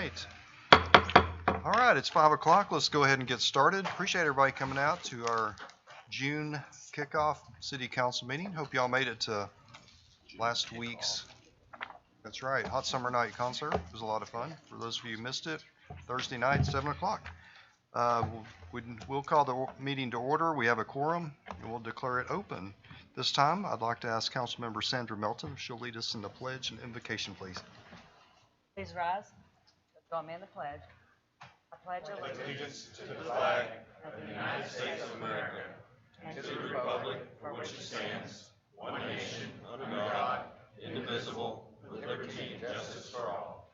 right. All right, it's 5 o'clock. Let's go ahead and get started. Appreciate everybody coming out to our June kickoff city council meeting. Hope y'all made it to last week's, that's right, hot summer night concert. It was a lot of fun. For those of you who missed it, Thursday night, 7 o'clock. We'll call the meeting to order. We have a quorum, and we'll declare it open. This time, I'd like to ask Councilmember Sandra Melton if she'll lead us in the pledge and invocation, please. Please rise. Join me in the pledge. I pledge allegiance to the flag of the United States of America and to the republic for which it stands, one nation, under God, indivisible, with liberty and justice for all.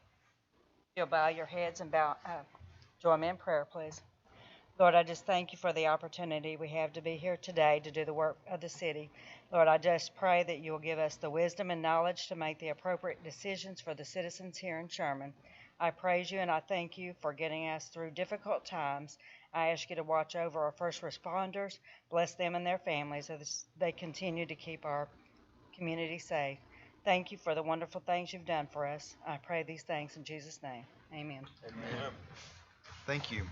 You'll bow your heads and join me in prayer, please. Lord, I just thank you for the opportunity we have to be here today to do the work of the city. Lord, I just pray that you will give us the wisdom and knowledge to make the appropriate decisions for the citizens here in Sherman. I praise you and I thank you for getting us through difficult times. I ask you to watch over our first responders, bless them and their families as they continue to keep our community safe. Thank you for the wonderful things you've done for us. I pray these things in Jesus' name. Amen. Amen. Thank you.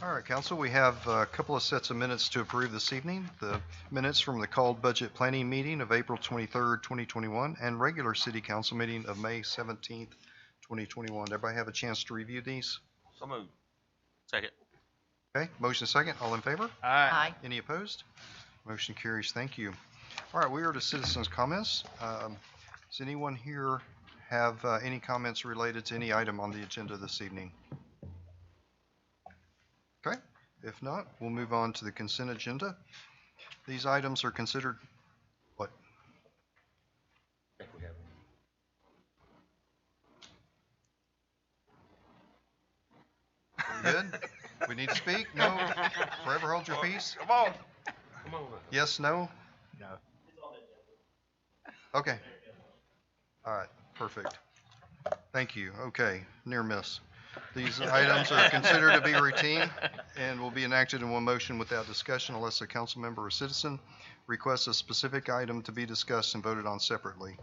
All right, Council, we have a couple of sets of minutes to approve this evening. The minutes from the called budget planning meeting of April 23rd, 2021, and regular city council meeting of May 17th, 2021. Everybody have a chance to review these? So moved. Second. Okay, motion second. All in favor? Aye. Any opposed? Motion carries. Thank you. All right, we are to citizens' comments. Does anyone here have any comments related to any item on the agenda this evening? Okay, if not, we'll move on to the consent agenda. These items are considered, what? I think we have. We good? We need to speak? No? Forever hold your peace? Come on. Come on. Yes, no? No. Okay. All right, perfect. Thank you. Okay, near miss. These items are considered to be routine and will be enacted in one motion without discussion unless a council member or citizen requests a specific item to be discussed and voted on separately.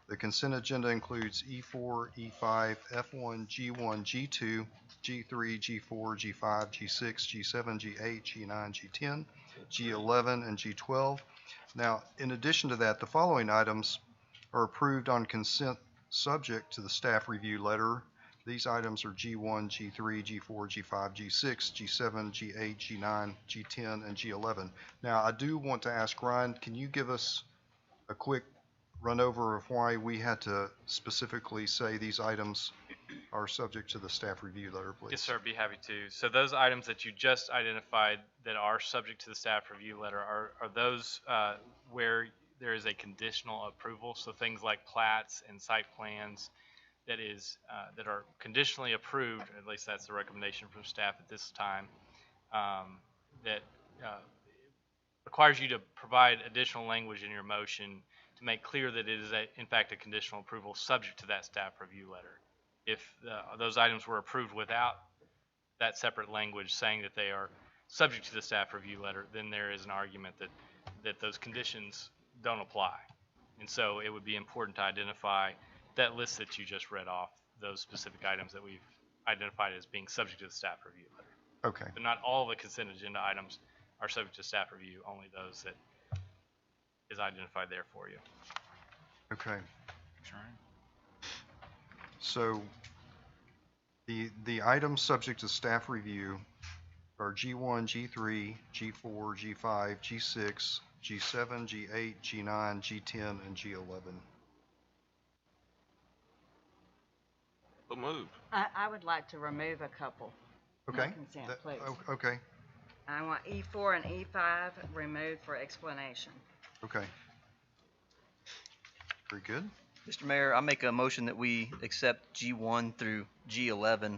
The consent agenda includes E4, E5, F1, G1, G2, G3, G4, G5, G6, G7, G8, G9, G10, G11, and G12. Now, in addition to that, the following items are approved on consent subject to the staff review letter. These items are G1, G3, G4, G5, G6, G7, G8, G9, G10, and G11. Now, I do want to ask Ryan, can you give us a quick run over of why we had to specifically say these items are subject to the staff review letter, please? Yes, sir. I'd be happy to. So those items that you just identified that are subject to the staff review letter are those where there is a conditional approval. So things like plats and site plans that are conditionally approved, at least that's the recommendation from staff at this time, that requires you to provide additional language in your motion to make clear that it is in fact a conditional approval subject to that staff review letter. If those items were approved without that separate language saying that they are subject to the staff review letter, then there is an argument that those conditions don't apply. And so it would be important to identify that list that you just read off, those specific items that we've identified as being subject to the staff review letter. Okay. But not all the consent agenda items are subject to staff review, only those that is identified there for you. Okay. So the items subject to staff review are G1, G3, G4, G5, G6, G7, G8, G9, G10, and G11. So moved. I would like to remove a couple. Okay. Consent, please. Okay. I want E4 and E5 removed for explanation. Okay. Very good. Mr. Mayor, I make a motion that we accept G1 through G11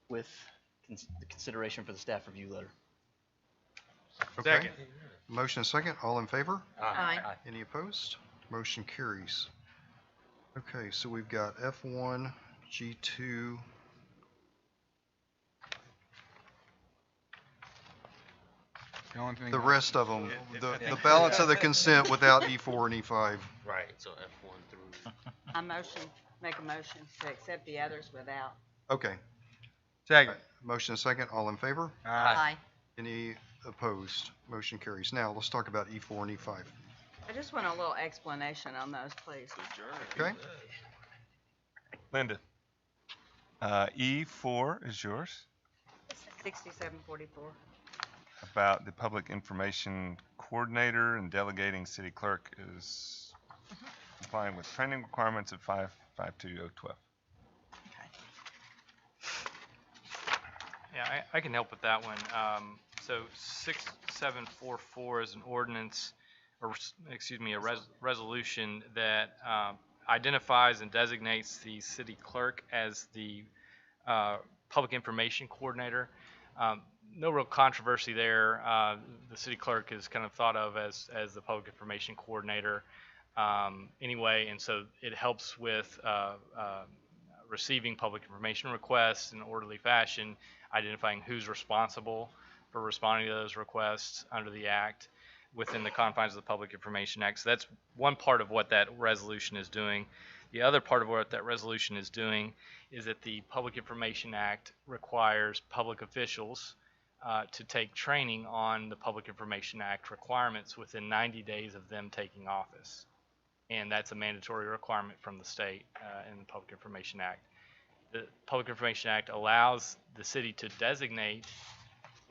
with the consideration for the staff review letter. Okay. Second. Motion and second. All in favor? Aye. Any opposed? Motion carries. Okay, so we've got F1, G2. The rest of them, the balance of the consent without E4 and E5. Right. So F1 through Make a motion to accept the others without. Okay. Second. Motion and second. All in favor? Aye. Any opposed? Motion carries. Now, let's talk about E4 and E5. I just want a little explanation on those, please. Okay? Linda. E4 is yours, 6744. about the public information coordinator and delegating city clerk is complying with training requirements of 552012. Yeah, I can help with that one. So 6744 is an ordinance, or excuse me, a resolution that identifies and designates the city clerk as the public information coordinator. No real controversy there. The city clerk is kind of thought of as the public information coordinator anyway, and so it helps with receiving public information requests in an orderly fashion, identifying who's responsible for responding to those requests under the Act within the confines of the Public Information Act. So that's one part of what that resolution is doing. The other part of what that resolution is doing is that the Public Information Act requires public officials to take training on the Public Information Act requirements within 90 days of them taking office. And that's a mandatory requirement from the state in the Public Information Act. The Public Information Act allows the city to designate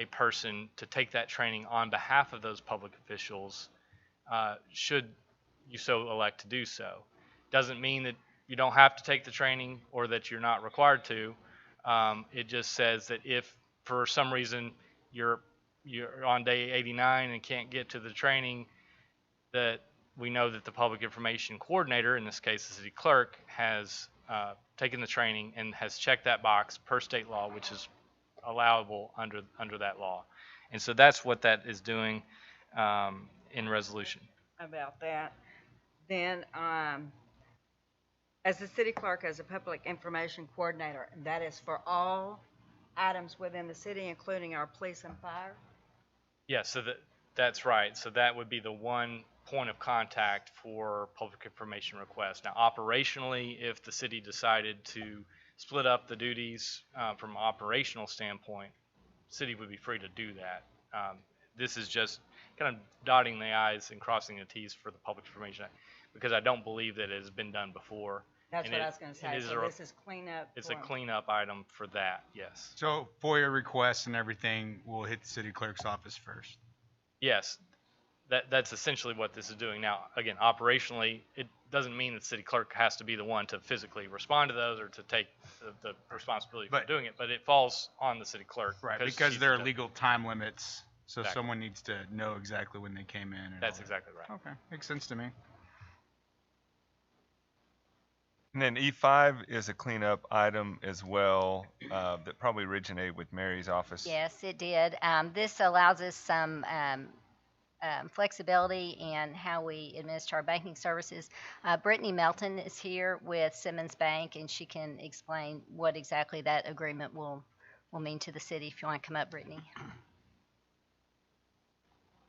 a person to take that training on behalf of those public officials, should you so elect to do so. Doesn't mean that you don't have to take the training or that you're not required to. It just says that if for some reason you're on day 89 and can't get to the training, that we know that the public information coordinator, in this case the city clerk, has taken the training and has checked that box per state law, which is allowable under that law. And so that's what that is doing in resolution. About that. Then, as the city clerk, as a public information coordinator, that is for all items within the city, including our police and fire? Yeah, so that's right. So that would be the one point of contact for public information requests. Now, operationally, if the city decided to split up the duties from an operational standpoint, the city would be free to do that. This is just kind of dotting the I's and crossing the T's for the Public Information Act, because I don't believe that it has been done before. That's And what I was gonna say, so this is cleanup. It's a cleanup item for that, yes. So FOIA requests and everything will hit the city clerk's office first. Yes, that's essentially what this is doing. Now, again, operationally, it doesn't mean that the city clerk has to be the one to physically respond to those or to take the responsibility for But- doing it, but it falls on the city clerk. Right, because she's there are the- legal time limits, so Exactly. someone needs to know exactly when they came in and That's all exactly right. that. Okay, makes sense to me. And then E5 is a cleanup item as well, that probably originated with Mary's office. Yes, it did. This allows us some flexibility in how we administer our banking services. Brittany Melton is here with Simmons Bank, and she can explain what exactly that agreement will mean to the city. If you want to come up, Brittany.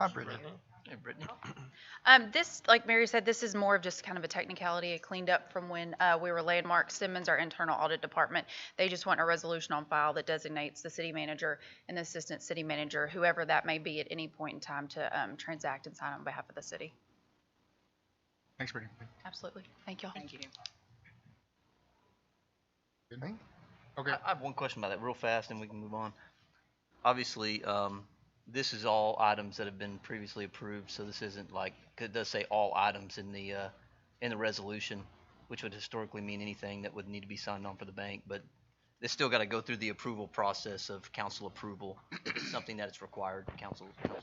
Hi, Brittany. Hey, Brittany. This, like Mary said, this is more of just kind of a technicality. It cleaned up from when we were Landmark Simmons, our internal audit department. They just want a resolution on file that designates the city manager and the assistant city manager, whoever that may be at any point in time, to transact and sign on behalf of the city. Thanks, Brittany. Absolutely. Thank y'all. Thank you. Okay. I have one question about that real fast, and we can move on. Obviously, this is all items that have been previously approved, so this isn't like, it does say all items in the resolution, which would historically mean anything that would need to be signed on for the bank, but it's still got to go through the approval process of council approval. It's something that is required, council approval.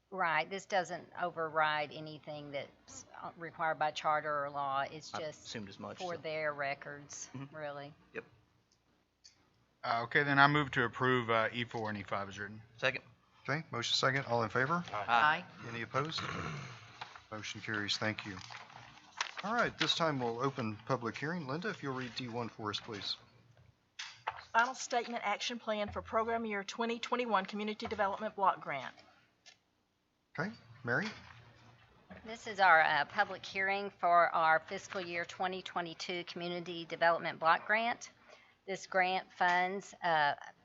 Right. This doesn't override anything that's required by charter or law. It's I just assumed as much. for so. their records, really. Okay, then I move to approve E4 and E5 as written. Second. Okay, motion second. All in favor? Aye. Any opposed? Motion carries. Thank you. All right, this time we'll open public hearing. Linda, if you'll read D1 for us, please. Final statement action plan for program year 2021 Community Development Block Grant. Okay, Mary? This is our public hearing for our fiscal year 2022 Community Development Block Grant. This grant funds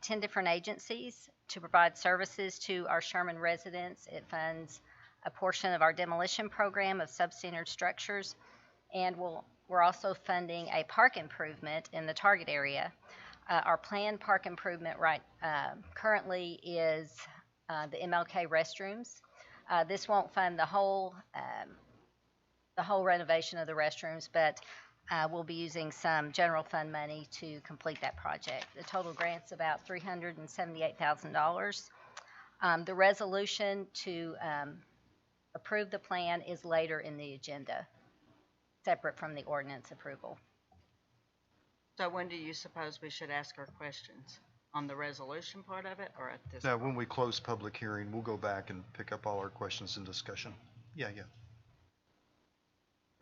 10 different agencies to provide services to our Sherman residents. It funds a portion of our demolition program of substandard structures, and we're also funding a park improvement in the target area. Our planned park improvement currently is the MLK restrooms. This won't fund the whole renovation of the restrooms, but we'll be using some general fund money to complete that project. The total grant's about $378,000. The resolution to approve the plan is later in the agenda, separate from the ordinance approval. So when do you suppose we should ask our questions? On the resolution part of it, or at this? Now, when we close public hearing, we'll go back and pick up all our questions and discussion. Yeah.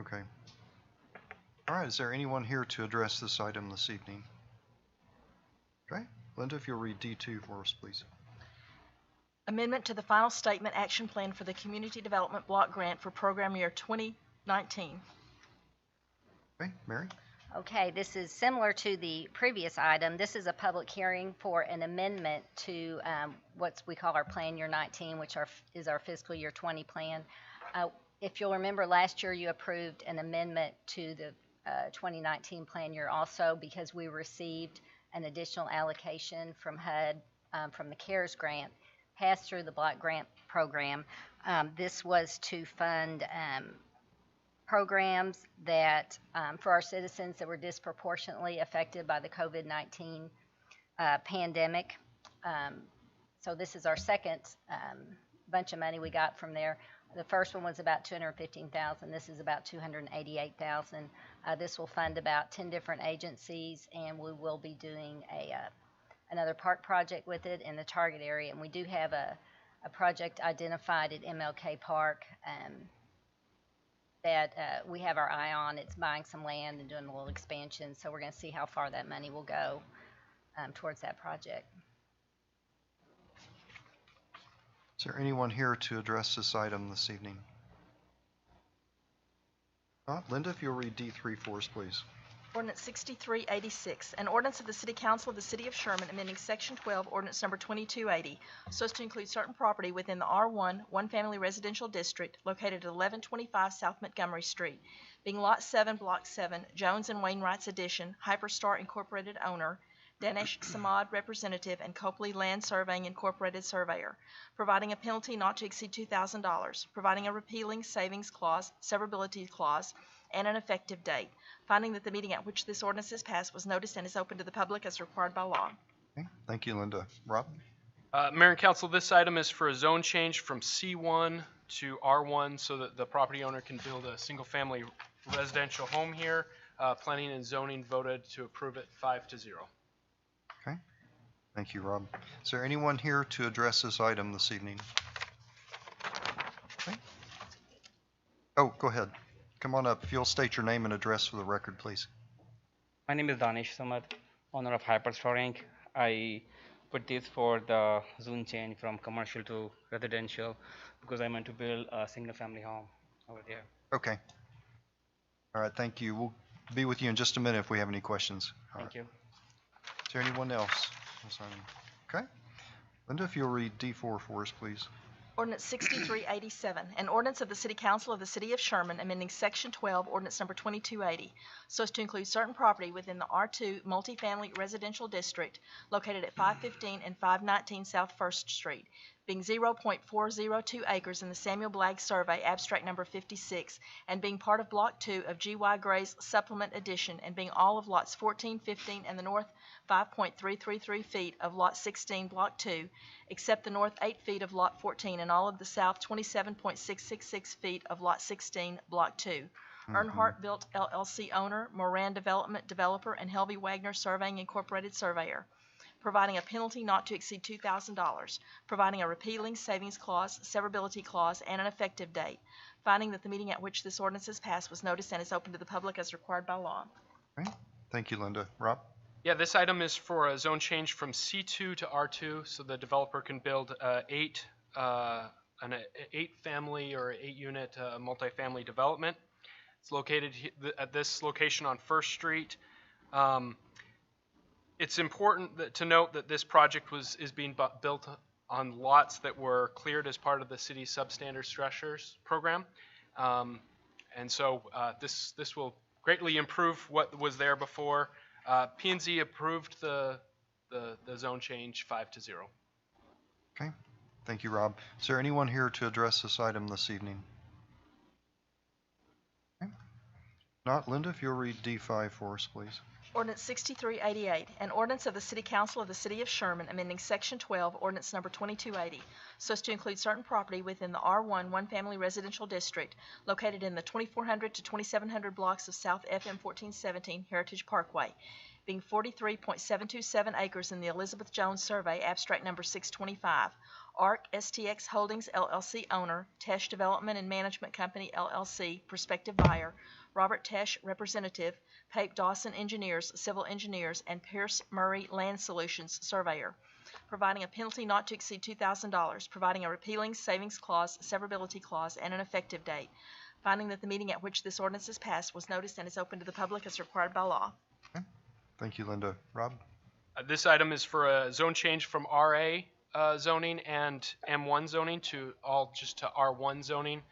Okay. All right, is there anyone here to address this item this evening? Okay, Linda, if you'll read D2 for us, please. Amendment to the final statement action plan for the Community Development Block Grant for program year 2019. Okay, Mary? Okay, this is similar to the previous item. This is a public hearing for an amendment to what we call our Plan Year 19, which is our fiscal year 20 plan. If you'll remember, last year you approved an amendment to the 2019 plan year also because we received an additional allocation from HUD from the CARES grant, passed through the block grant program. This was to fund programs that for our citizens that were disproportionately affected by the COVID-19 pandemic. So this is our second bunch of money we got from there. The first one was about $215,000. This is about $288,000. This will fund about 10 different agencies, and we will be doing another park project with it in the target area. And we do have a project identified at MLK Park that we have our eye on. It's buying some land and doing a little expansion, so we're going to see how far that money will go towards that project. Is there anyone here to address this item this evening? Linda, if you'll read D3 for us, please. Ordinance 6386, an ordinance of the City Council of the City of Sherman amending Section 12, Ordinance Number 2280, so as to include certain property within the R1 one-family residential district located at 1125 South Montgomery Street, being Lot 7, Block 7, Jones and Wainwright's Addition, Hyperstar Incorporated owner, Danesh Samad representative, and Copley Land Surveying Incorporated surveyor, providing a penalty not to exceed $2,000, providing a repealing savings clause, severability clause, and an effective date, finding that the meeting at which this ordinance is passed was noticed and is open to the public as required by law. Okay, thank you, Linda. Rob? Mayor and Council, this item is for a zone change from C1 to R1 so that the property owner can build a single-family residential home here. Planning and zoning voted to approve it 5-0. Okay, thank you, Rob. Is there anyone here to address this item this evening? Okay. Oh, go ahead. Come on up. If you'll state your name and address for the record, please. My name is Danesh Samad, owner of Hyperstar Inc. I put this for the zone change from commercial to residential because I meant to build a single family home over there. Okay. All right, thank you. We'll be with you in just a minute if we have any questions. Thank you. Is there anyone else? Okay. Linda, if you'll read D4 for us, please. Ordinance 6387, an ordinance of the City Council of the City of Sherman amending Section 12, Ordinance Number 2280, so as to include certain property within the R2 multifamily residential district located at 515 and 519 South First Street, being 0.402 acres in the Samuel Blagg Survey, abstract number 56, and being part of Block 2 of G.Y. Gray's Supplement Edition, and being all of lots 14, 15, and the north 5.333 feet of Lot 16, Block 2, except the north 8 feet of Lot 14 and all of the south 27.666 feet of Lot 16, Block 2. Earnhardt Built LLC owner, Moran Development developer, and Helvey Wagner Surveying Incorporated surveyor. Providing a penalty not to exceed $2,000. Providing a repealing savings clause, severability clause, and an effective date. Finding that the meeting at which this ordinance is passed was noticed and is open to the public as required by law. Okay. Thank you, Linda. Rob? Yeah, this item is for a zone change from C2 to R2 so the developer can build 8 an 8-family or 8-unit multifamily development. It's located at this location on First Street. It's important to note that this project is being built on lots that were cleared as part of the city's substandard structures program. And so this will greatly improve what was there before. P&Z approved the zone change 5-0. Okay, thank you, Rob. Is there anyone here to address this item this evening? Okay. Not, Linda, if you'll read D5 for us, please. Ordinance 6388, an ordinance of the City Council of the City of Sherman amending Section 12, Ordinance Number 2280, so as to include certain property within the R1 one-family residential district located in the 2400 to 2700 blocks of South FM 1417 Heritage Parkway, being 43.727 acres in the Elizabeth Jones Survey, abstract number 625. ARC STX Holdings LLC owner, Tesh Development and Management Company LLC, prospective buyer, Robert Tesh, representative, Pape Dawson Engineers, Civil Engineers, and Pierce Murray Land Solutions, surveyor. Providing a penalty not to exceed $2,000, providing a repealing, savings clause, severability clause, and an effective date. Finding that the meeting at which this ordinance is passed was noticed and is open to the public as required by law. Okay. Thank you, Linda. Rob? This item is for a zone change from RA zoning and M1 zoning to R1 zoning.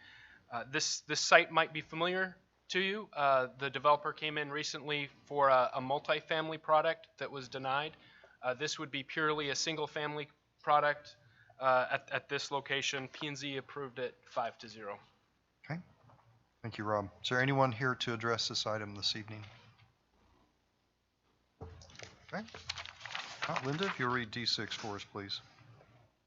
This site might be familiar to you. The developer came in recently for a multifamily product that was denied. This would be purely a single-family product at this location. P&Z approved it 5-0. Okay. Thank you, Rob. Is there anyone here to address this item this evening? Okay. Linda, if you'll read D6 for us, please.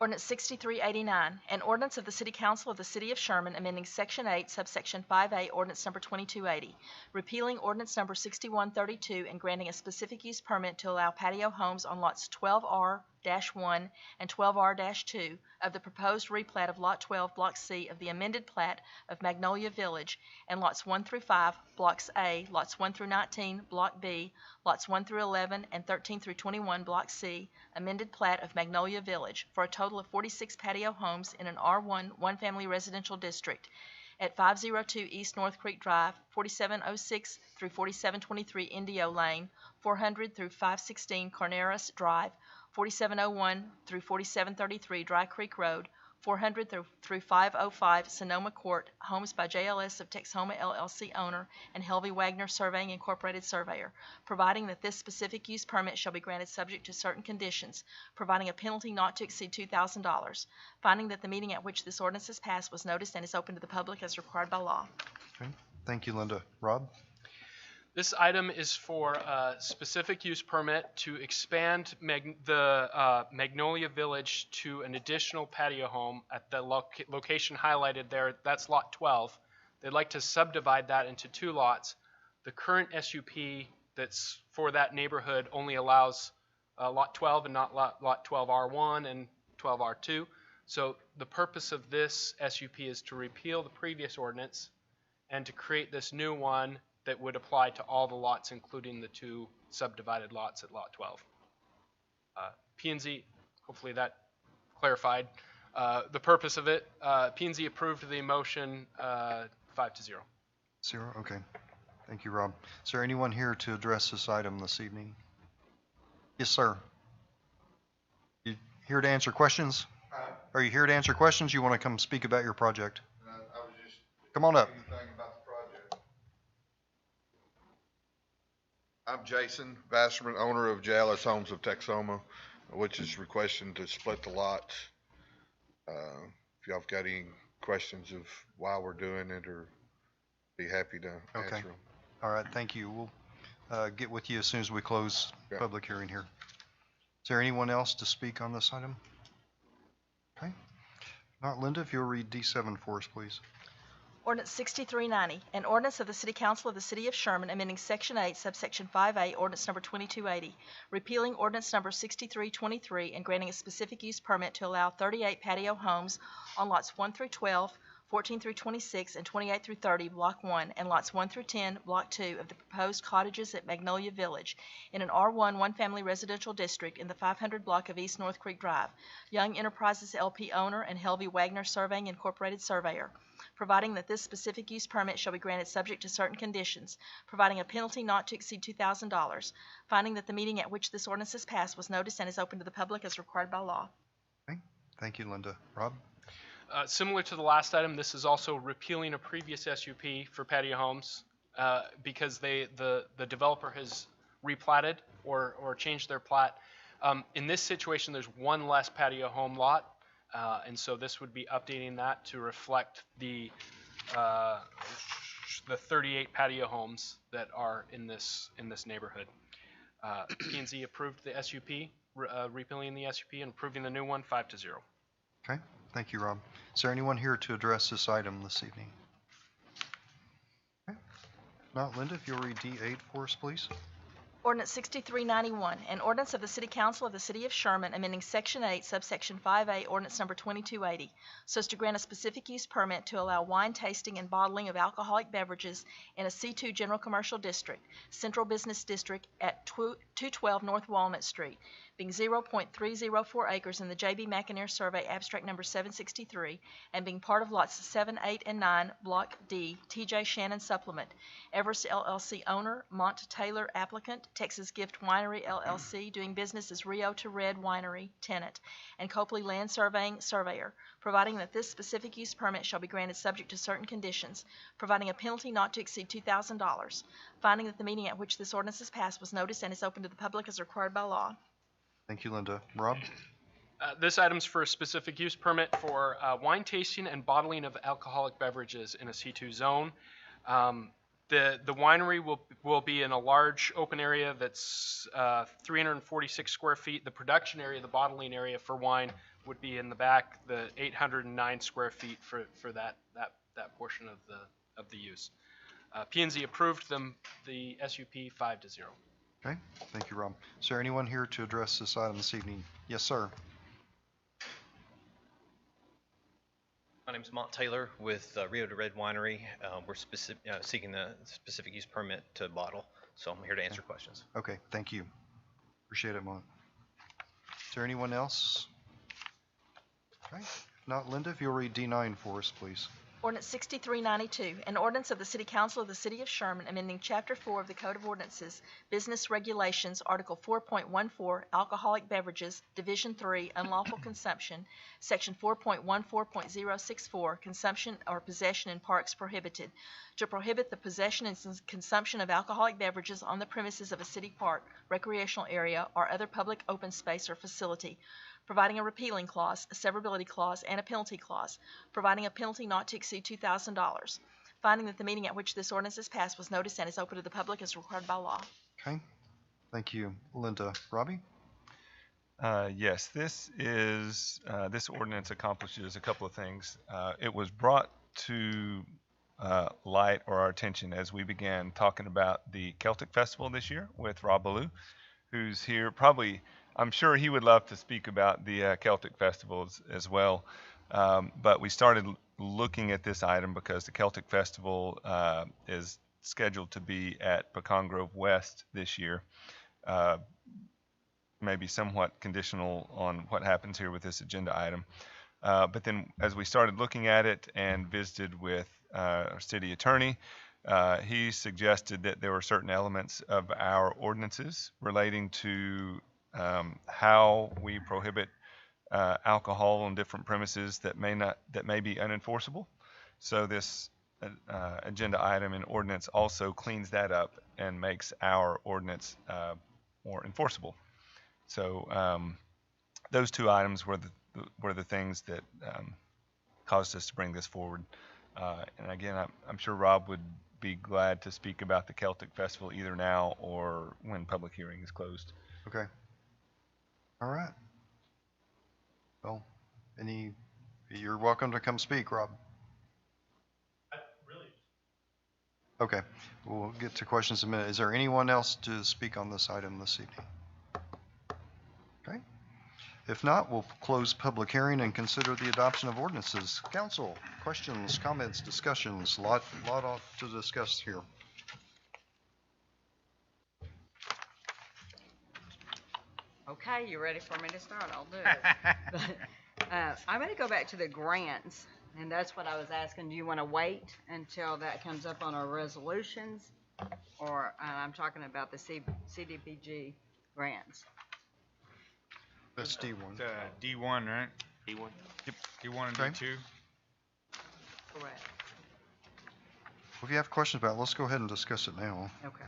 Ordinance 6389, an ordinance of the City Council of the City of Sherman amending Section 8, subsection 5A, Ordinance Number 2280, repealing Ordinance Number 6132 and granting a specific use permit to allow patio homes on lots 12R-1 and 12R-2 of the proposed replat of Lot 12, Block C of the amended plat of Magnolia Village, and lots 1 through 5, Blocks A, lots 1 through 19, Block B, lots 1 through 11, and 13 through 21, Block C, amended plat of Magnolia Village, for a total of 46 patio homes in an R1 one-family residential district at 502 East North Creek Drive, 4706 through 4723 Indio Lane, 400 through 516 Carneras Drive, 4701 through 4733 Dry Creek Road, 400 through 505 Sonoma Court, homes by JLS of Texhoma LLC owner and Helvey Wagner Surveying Incorporated surveyor, providing that this specific use permit shall be granted subject to certain conditions, providing a penalty not to exceed $2,000, finding that the meeting at which this ordinance is passed was noticed and is open to the public as required by law. Okay. Thank you, Linda. Rob? This item is for a specific use permit to expand the Magnolia Village to an additional patio home at the location highlighted there. That's lot 12. They'd like to subdivide that into 2 lots. The current SUP that's for that neighborhood only allows lot 12 and not lot 12R1 and 12R2. So the purpose of this SUP is to repeal the previous ordinance and to create this new one that would apply to all the lots, including the 2 subdivided lots at lot 12. P&Z, hopefully that clarified the purpose of it. P&Z approved the motion 5-0. 0, okay. Thank you, Rob. Is there anyone here to address this item this evening? Yes, sir. You here to answer questions? Are you here to answer questions? You want to come speak about your project? I was just. Come on up. I'm Jason Vasserman, owner of JLS Homes of Texhoma, which is requesting to split the lots. If y'all have got any questions of why we're doing it, or be happy to answer them. All right, thank you. We'll get with you as soon as we close public hearing here. Is there anyone else to speak on this item? Okay. Not Linda, if you'll read D7 for us, please. Ordinance 6390, an ordinance of the City Council of the City of Sherman amending Section 8, subsection 5A, Ordinance Number 2280, repealing Ordinance Number 6323 and granting a specific use permit to allow 38 patio homes on lots 1 through 12, 14 through 26, and 28 through 30, Block 1, and lots 1 through 10, Block 2 of the proposed cottages at Magnolia Village in an R1 one-family residential district in the 500 block of East North Creek Drive. Young Enterprises LP owner and Helvey Wagner Surveying Incorporated surveyor. Providing that this specific use permit shall be granted subject to certain conditions, providing a penalty not to exceed $2,000, finding that the meeting at which this ordinance is passed was noticed and is open to the public as required by law. Okay, thank you, Linda. Rob? Similar to the last item, this is also repealing a previous SUP for patio homes because the developer has replatted or changed their plat. In this situation, there's one less patio home lot, and so this would be updating that to reflect the 38 patio homes that are in this neighborhood. P&Z approved the SUP, repealing the SUP and approving the new one 5-0. Okay, thank you, Rob. Is there anyone here to address this item this evening? Okay. If not, Linda, if you'll read D8 for us, please. Ordinance 6391, an ordinance of the City Council of the City of Sherman amending Section 8, subsection 5A, ordinance number 2280, so as to grant a specific use permit to allow wine tasting and bottling of alcoholic beverages in a C2 General Commercial District, Central Business District at 212 North Walnut Street, being 0.304 acres in the J.B. McInerney Survey, abstract number 763, and being part of lots 7, 8, and 9, Block D, T.J. Shannon Supplement, Everest LLC owner, Mont Taylor applicant, Texas Gift Winery LLC, doing business as Rio to Red Winery, tenant, and Copley Land Surveying, surveyor, providing that this specific use permit shall be granted subject to certain conditions, providing a penalty not to exceed $2,000, finding that the meeting at which this ordinance is passed was noticed and is open to the public as required by law. Thank you, Linda. Rob? This item's for a specific use permit for wine tasting and bottling of alcoholic beverages in a C2 zone. The winery will be in a large open area that's 346 square feet. The production area, the bottling area for wine, would be in the back, the 809 square feet for that portion of the use. P&Z approved the SUP 5-0. Okay, thank you, Rob. Is there anyone here to address this item this evening? Yes, sir. My name is Mont Taylor with Rio to Red Winery. We're seeking the specific use permit to bottle, so I'm here to answer questions. Okay, thank you. Appreciate it, Mont. Is there anyone else? Okay, if not, Linda, if you'll read D9 for us, please. Ordinance 6392, an ordinance of the City Council of the City of Sherman amending Chapter 4 of the Code of Ordinances, Business Regulations, Article 4.14, Alcoholic Beverages, Division 3, Unlawful Consumption, Section 4.14.064, Consumption or Possession in Parks Prohibited, to prohibit the possession and consumption of alcoholic beverages on the premises of a city park, recreational area, or other public open space or facility, providing a repealing clause, a severability clause, and a penalty clause, providing a penalty not to exceed $2,000, finding that the meeting at which this ordinance is passed was noticed and is open to the public as required by law. Okay, thank you, Linda. Robbie? Yes, this ordinance accomplishes a couple of things. It was brought to light or our attention as we began talking about the Celtic Festival this year with Rob Ballou, who's here. Probably, I'm sure he would love to speak about the Celtic Festivals as well. But we started looking at this item because the Celtic Festival is scheduled to be at Pecan Grove West this year. Maybe somewhat conditional on what happens here with this agenda item. But then as we started looking at it and visited with our city attorney, he suggested that there were certain elements of our ordinances relating to how we prohibit alcohol on different premises that may be unenforceable. So this agenda item and ordinance also cleans that up and makes our ordinance more enforceable. So those two items were the things that caused us to bring this forward. And again, I'm sure Rob would be glad to speak about the Celtic Festival either now or when public hearing is closed. Okay. All right. Well, you're welcome to come speak, Rob. Okay, we'll get to questions in a minute. Is there anyone else to speak on this item this evening? Okay. If not, we'll close public hearing and consider the adoption of ordinances. Council, questions, comments, discussions, lot to discuss here. Okay, you ready for me to start? I'll do it. I'm going to go back to the grants, and that's what I was asking. Do you want to wait until that comes up on our resolutions? Or I'm talking about the CDBG grants. That's D1. D1, right? D1. Yep, D1 and Okay. D2. Correct. If you have questions about it, let's go ahead and discuss it now. Okay.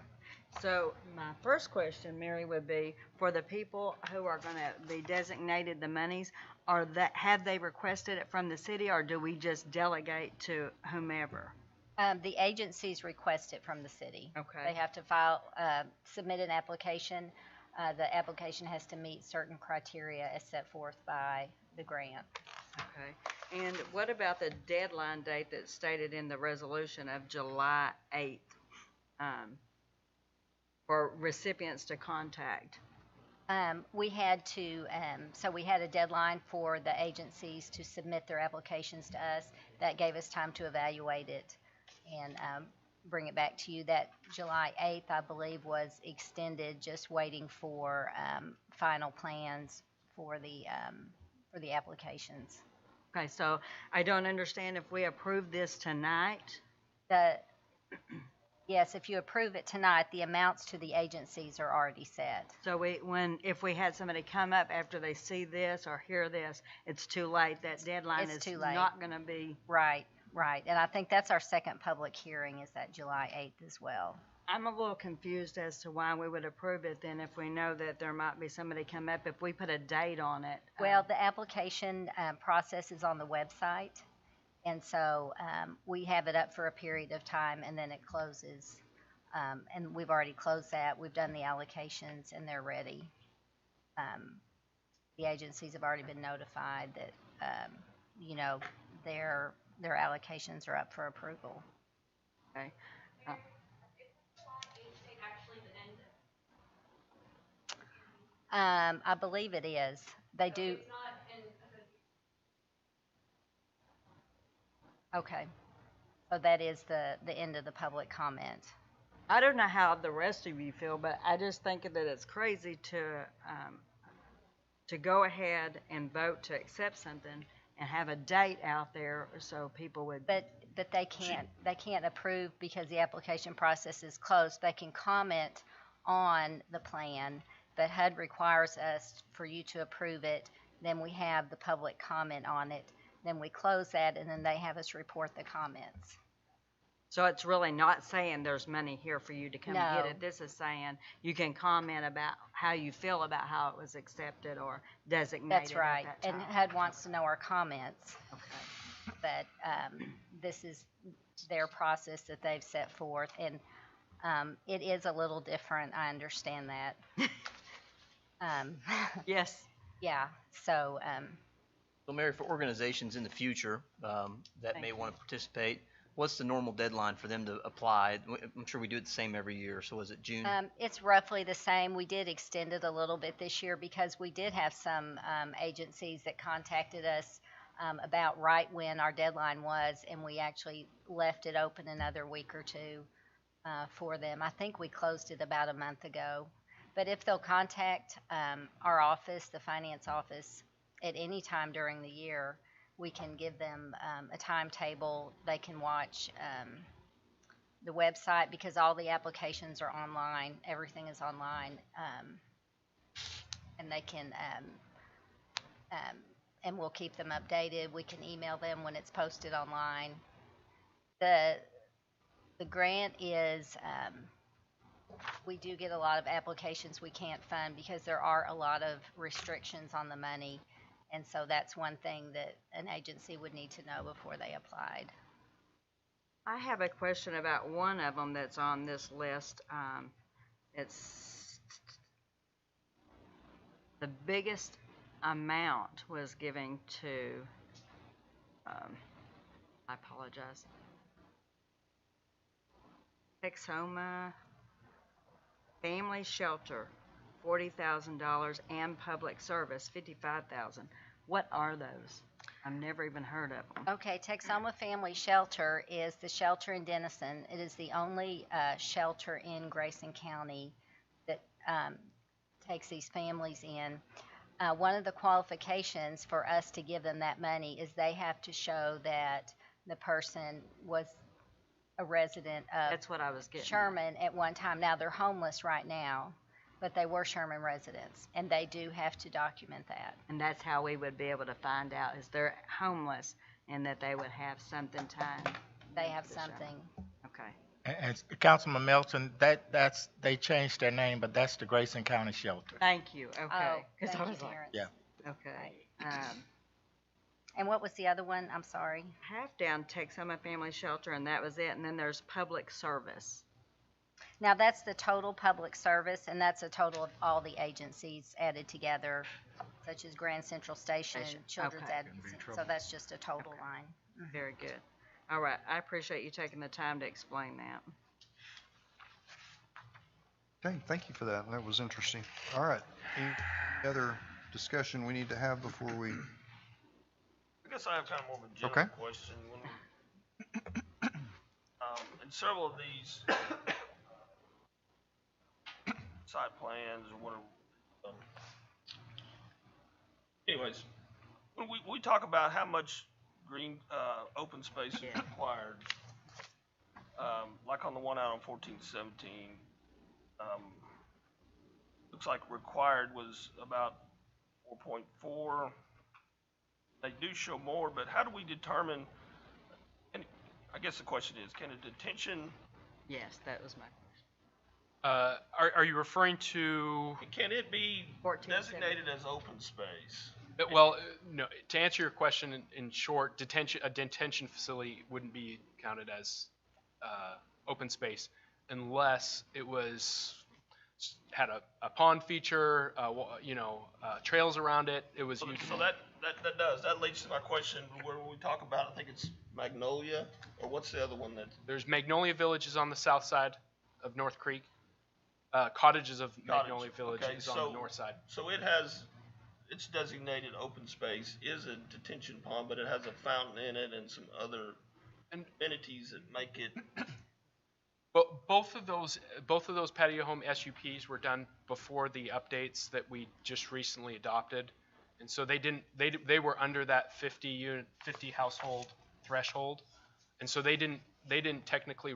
So my first question, Mary, would be for the people who are going to be designated the monies, have they requested it from the city, or do we just delegate to whomever? The agencies request it from the city. Okay. They have to file, submit an application. The application has to meet certain criteria as set forth by the grant. Okay. And what about the deadline date that's stated in the resolution of July 8th for recipients to contact? We had to, so we had a deadline for the agencies to submit their applications to us. That gave us time to evaluate it and bring it back to you. That July 8th, I believe, was extended, just waiting for final plans for the applications. Okay, so I don't understand if we approve this tonight. Yes, if you approve it tonight, the amounts to the agencies are already set. So if we had somebody come up after they see this or hear this, it's too late. That deadline It's is too late. not going to be. Right. And I think that's our second public hearing, is that July 8th as well. I'm a little confused as to why we would approve it then if we know that there might be somebody come up, if we put a date on it. Well, the application process is on the website, and so we have it up for a period of time, and then it closes. And we've already closed that. We've done the allocations, and they're ready. The agencies have already been notified that, their allocations are up for approval. Okay. I believe it is. They do. Okay. So that is the end of the public comment. I don't know how the rest of you feel, but I just think that it's crazy to go ahead and vote to accept something and have a date out there so people would. But they can't approve because the application process is closed. They can comment on the plan, but HUD requires us for you to approve it. Then we have the public comment on it. Then we close that, and then they have us report the comments. So it's really not saying there's money here for you to come No. get it. This is saying you can comment about how you feel about how it was accepted or designated. That's right. At that And time. HUD wants to know our comments. Okay. But this is their process that they've set forth, and it is a little different. I understand that. Yes. Yeah. So So Mary, for organizations in the future that may Thank want to participate, what's the normal deadline for them to apply? I'm sure we do it the same every year. So is it June? it's roughly the same. We did extend it a little bit this year because we did have some agencies that contacted us about right when our deadline was, and we actually left it open another week or two for them. I think we closed it about a month ago. But if they'll contact our office, the finance office, at any time during the year, we can give them a timetable. They can watch the website because all the applications are online. Everything is online. And they can, and we'll keep them updated. We can email them when it's posted online. The grant is, we do get a lot of applications we can't fund because there are a lot of restrictions on the money. And so that's one thing that an agency would need to know before they applied. I have a question about one of them that's on this list. It's the biggest amount was giving to, I apologize, Texoma Family Shelter $40,000, and public service, $55,000. What are those? I've never even heard of them. Okay, Texoma Family Shelter is the shelter in Denison. It is the only shelter in Grayson County that takes these families in. One of the qualifications for us to give them that money is they have to show that the person was a resident of That's what I was getting at. Sherman at one time. Now, they're homeless right now, but they were Sherman residents, and they do have to document that. And that's how we would be able to find out is they're homeless and that they would have something tied. They have to Sherman. something. Okay. And Councilman Melton, that's, they changed their name, but that's the Grayson County Shelter. Thank you. Okay. Oh, 'Cause thank I you, was like, Terrence. Yeah. okay. And what was the other one? I'm sorry. Half down Texoma Family Shelter, and that was it. And then there's public service. Now, that's the total public service, and that's a total of all the agencies added together, such as Grand Central Station, Children's Okay. Advocacy. So that's just a total line. Very good. All right. I appreciate you taking the time to explain that. Okay, thank you for that. That was interesting. All right. Any other discussion we need to have before we? I guess I have kind of more of a general Okay. question. In several of these site plans or whatever, anyways, when we talk about how much green, open space is required, like on the one out on 1417, looks like required was about 4.4. They do show more, but how do we determine, and I guess the question is, can a detention, Yes, that was my question. Are you referring to, can it be 14, designated as open space? well, no, to answer your question in short, a detention facility wouldn't be counted as open space unless it had a pond feature, trails around it. It was So usable. that leads to my question, where we talk about, I think it's Magnolia, or what's the other one that? There's Magnolia Village is on the south side of North Creek. Cottages of Magnolia Village Okay, is on the north side. So it's designated open space, is a detention pond, but it has a fountain in it and some other amenities that make it. But both of those patio home SUPs were done before the updates that we just recently adopted, and so they were under that 50 household threshold, and so they weren't technically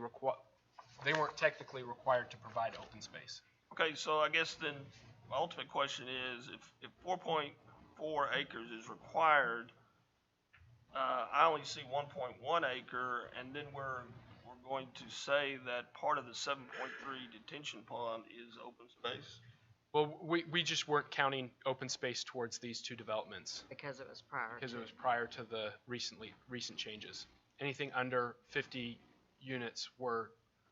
required to provide open space. Okay, so I guess then my ultimate question is, if 4.4 acres is required, I only see 1.1 acre, and then we're going to say that part of the 7.3 detention pond is open space? Well, we just weren't counting open space towards these two developments Because it was prior. because it was prior to the recent changes. Anything under 50 units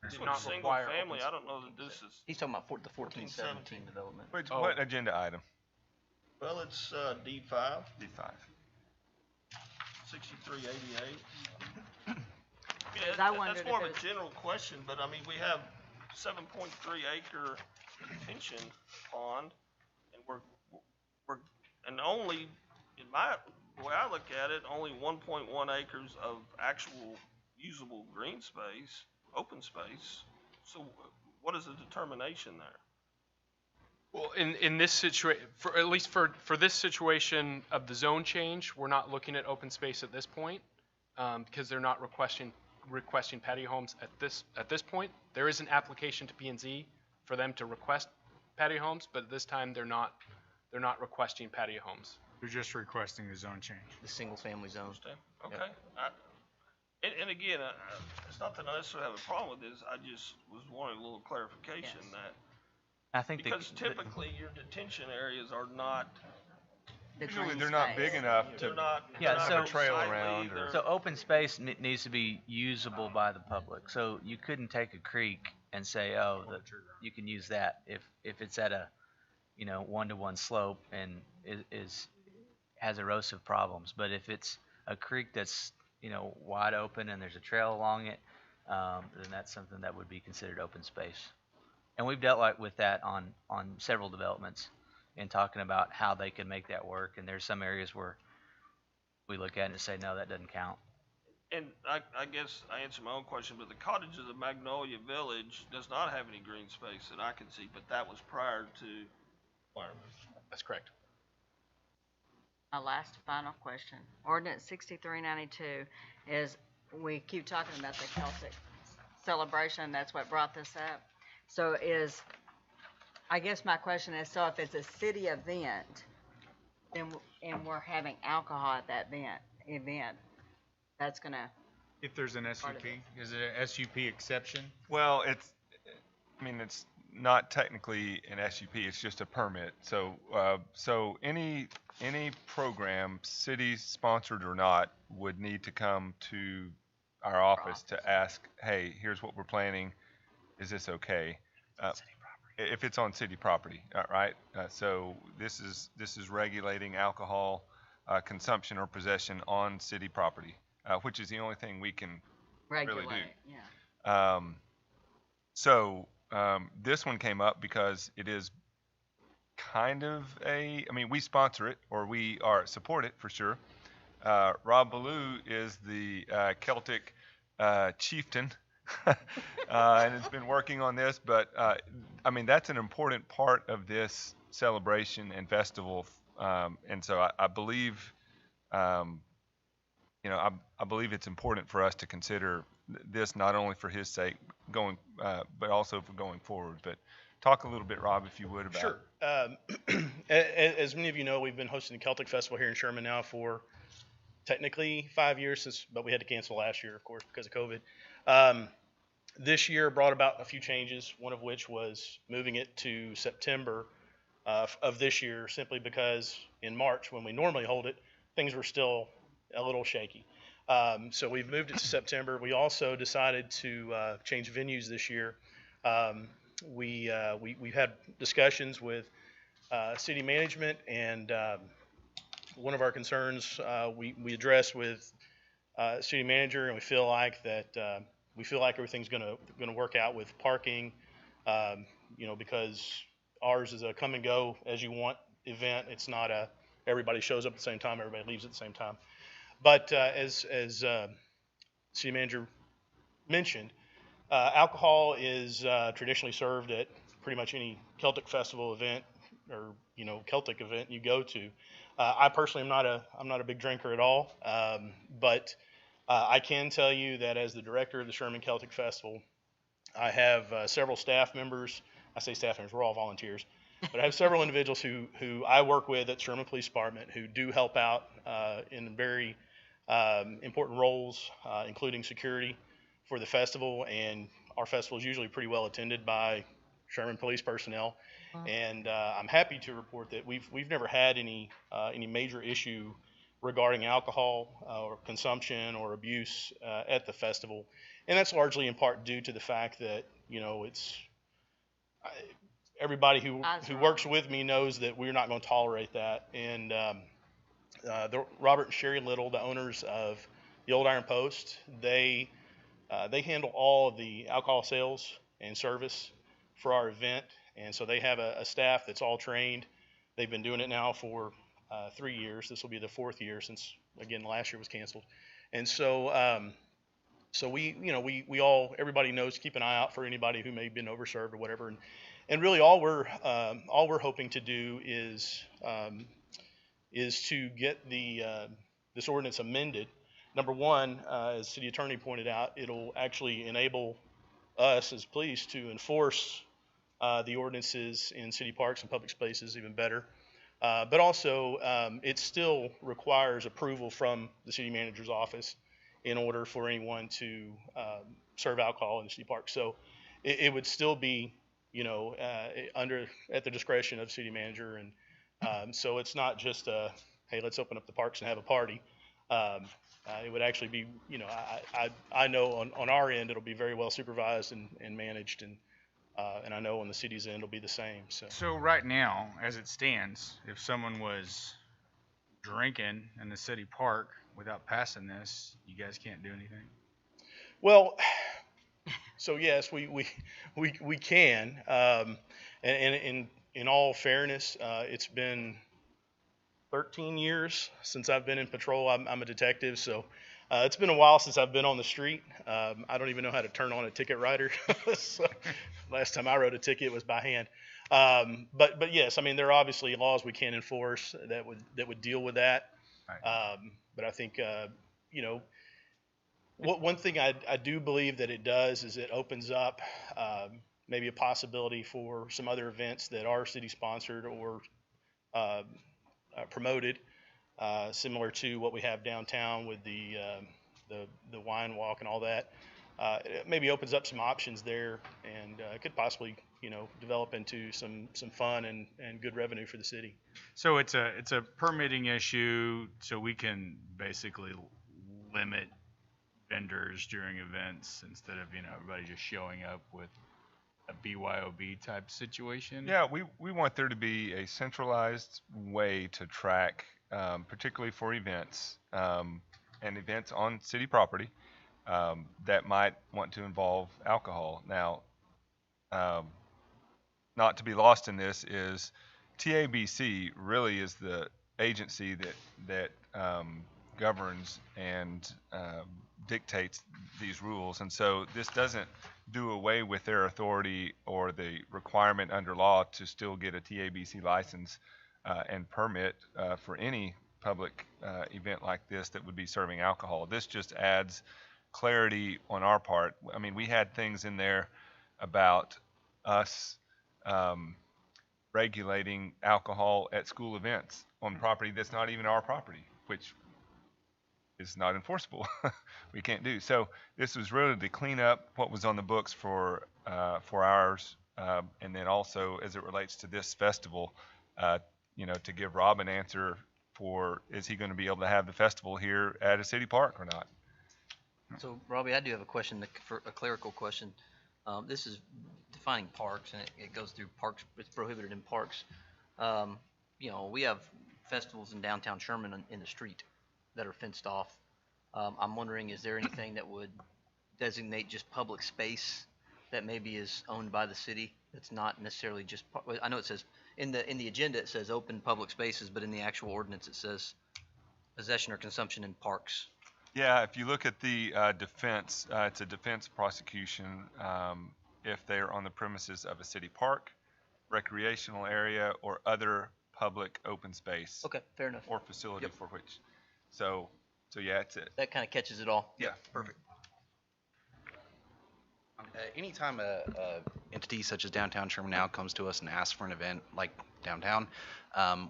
did not Single require family, open I don't know that this is, He's talking about the 1417 development. What agenda item? well, it's D5, D5. 6388. Yeah, I that's wondered more if of it a was- general question, but I mean, we have 7.3 acre detention pond, and and only, in the way I look at it, only 1.1 acres of actual usable green space, open space. So what is the determination there? Well, in this situation, at least for this situation of the zone change, we're not looking at open space at this point, because they're not requesting patio homes at this point. There is an application to P&Z for them to request patio homes, but at this time they're not requesting patio homes. They're just requesting the zone change. The single family zone. Understand? Okay. And again, it's not that I necessarily have a problem with this, I just was wanting a little clarification that, I think because typically your detention areas are not, The Usually green they're not space. big enough to they're not. Yeah, they're not so- have a trail unsightly, around or. they're- So open space needs to be usable by the public. So you couldn't take a creek and say, oh, you can use that if it's at a, 1-to-1 slope and has erosive problems. But if it's a creek that's, wide open and there's a trail along it, then that's something that would be considered open space. And we've dealt with that on several developments and talking about how they can make that work. And there's some areas where we look at it and say, no, that doesn't count. And I guess I answered my own question, but the cottages of Magnolia Village does not have any green space that I can see, but that was prior to requirements. That's correct. My last final question. Ordinance 6392 is, we keep talking about the Celtic celebration, that's what brought this up. So I guess my question is, so if it's a city event, then, and we're having alcohol at that event, that's gonna, If there's an SUP, is it a SUP exception? Well, it's not technically an SUP, it's just a permit. So, any program, city sponsored or not, would need to come to our office to ask, hey, here's what we're planning, is this okay? If it's on city property, right? So this is regulating alcohol consumption or possession on city property, which is the only thing we can really do. yeah. This one came up because it is kind of we sponsor it, or we support it for sure. Rob Ballou is the Celtic chieftain, and has been working on this, but that's an important part of this celebration and festival, and so I believe I believe it's important for us to consider this, not only for his sake but also for going forward. But talk a little bit, Rob, if you would, about Sure. As many of you know, we've been hosting the Celtic Festival here in Sherman now for technically 5 years, but we had to cancel last year, of course, because of COVID. This year brought about a few changes, one of which was moving it to September of this year, simply because in March, when we normally hold it, things were still a little shaky. So we've moved it to September. We also decided to change venues this year. We've had discussions with city management, and one of our concerns we addressed with city manager, and we feel like everything's going to work out with parking, because ours is a come and go as you want event. It's not everybody shows up at the same time, everybody leaves at the same time. But as city manager mentioned, alcohol is traditionally served at pretty much any Celtic festival event or Celtic event you go to. I personally am not a big drinker at all, but I can tell you that as the director of the Sherman Celtic Festival, I have several staff members. I say staff members, we're all volunteers, but I have several individuals who I work with at Sherman Police Department who do help out in very important roles, including security for the festival. And our festival is usually pretty well attended by Sherman Police personnel. And I'm happy to report that we've never had any major issue regarding alcohol or consumption or abuse at the festival, and that's largely in part due to the fact that everybody who works with me knows that we're not going to tolerate that. And Robert and Sherry Little, the owners of the Old Iron Post, they handle all of the alcohol sales and service for our event, and so they have a staff that's all trained. They've been doing it now for 3 years. This will be the 4th year since, again, last year was canceled. And so everybody knows to keep an eye out for anybody who may have been overserved or whatever. And really all we're hoping to do is to get this ordinance amended. Number one, as city attorney pointed out, it'll actually enable us as police to enforce the ordinances in city parks and public spaces even better. But also, it still requires approval from the city manager's office in order for anyone to serve alcohol in the city park. So it would still be, at the discretion of the city manager. And so it's not just hey, let's open up the parks and have a party. It would actually be, I know on our end it'll be very well supervised and managed, and I know on the city's end it'll be the same. So right now, as it stands, if someone was drinking in the city park without passing this, you guys can't do anything? Well, So yes, we can. And in all fairness, it's been 13 years since I've been in patrol. I'm a detective, so it's been a while since I've been on the street. I don't even know how to turn on a ticket writer. So last time I wrote a ticket was by hand. But yes, I mean, there are obviously laws we can enforce that would deal with that. But I think one thing I do believe that it does is it opens up maybe a possibility for some other events that are city sponsored or promoted, similar to what we have downtown with the wine walk and all that. It maybe opens up some options there, and could possibly develop into some fun and good revenue for the city. So it's a permitting issue, so we can basically limit vendors during events instead of everybody just showing up with a BYOB type situation. Yeah, we want there to be a centralized way to track, particularly for events and events on city property that might want to involve alcohol. Now, not to be lost in this is TABC really is the agency that governs and dictates these rules, and so this doesn't do away with their authority or the requirement under law to still get a TABC license and permit for any public event like this that would be serving alcohol. This just adds clarity on our part. I mean, we had things in there about us regulating alcohol at school events on property that's not even our property, which is not enforceable. We can't do. So this was really to clean up what was on the books for ours, and then also as it relates to this festival, to give Rob an answer for, is he going to be able to have the festival here at a city park or not? So, Robbie, I do have a question, for a clerical question. This is defining parks, and it goes through parks. It's prohibited in parks. We have festivals in downtown Sherman in the street that are fenced off. I'm wondering, is there anything that would designate just public space that maybe is owned by the city that's not necessarily just, I know it says, in the agenda it says open public spaces, but in the actual ordinance it says possession or consumption in parks. Yeah, if you look at the defense, it's a defense prosecution if they are on the premises of a city park, recreational area, or other public open space. Okay, fair enough. Or facility for which. So yeah, it's it. That kind of catches it all. Yeah, perfect. Anytime a entity such as Downtown Sherman now comes to us and asks for an event like downtown,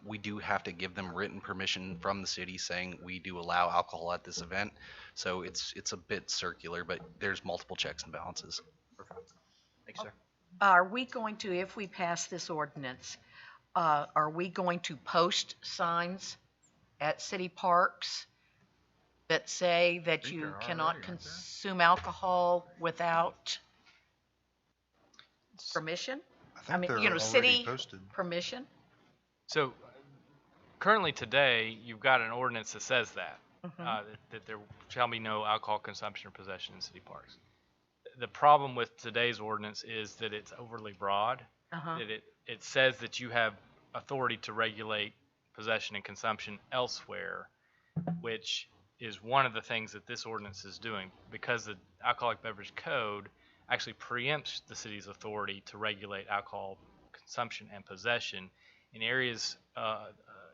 we do have to give them written permission from the city saying we do allow alcohol at this event. So it's a bit circular, but there's multiple checks and balances. Perfect. Thanks, sir. Are we going to, if we pass this ordinance, are we going to post signs at city parks that say that you cannot consume alcohol without permission? I think they're already city posted. permission? So currently today, you've got an ordinance that says that, that there shall be no alcohol consumption or possession in city parks. The problem with today's ordinance is that it's overly broad. That it says that you have authority to regulate possession and consumption elsewhere, which is one of the things that this ordinance is doing, because the Alcoholic Beverage Code actually preempts the city's authority to regulate alcohol consumption and possession in areas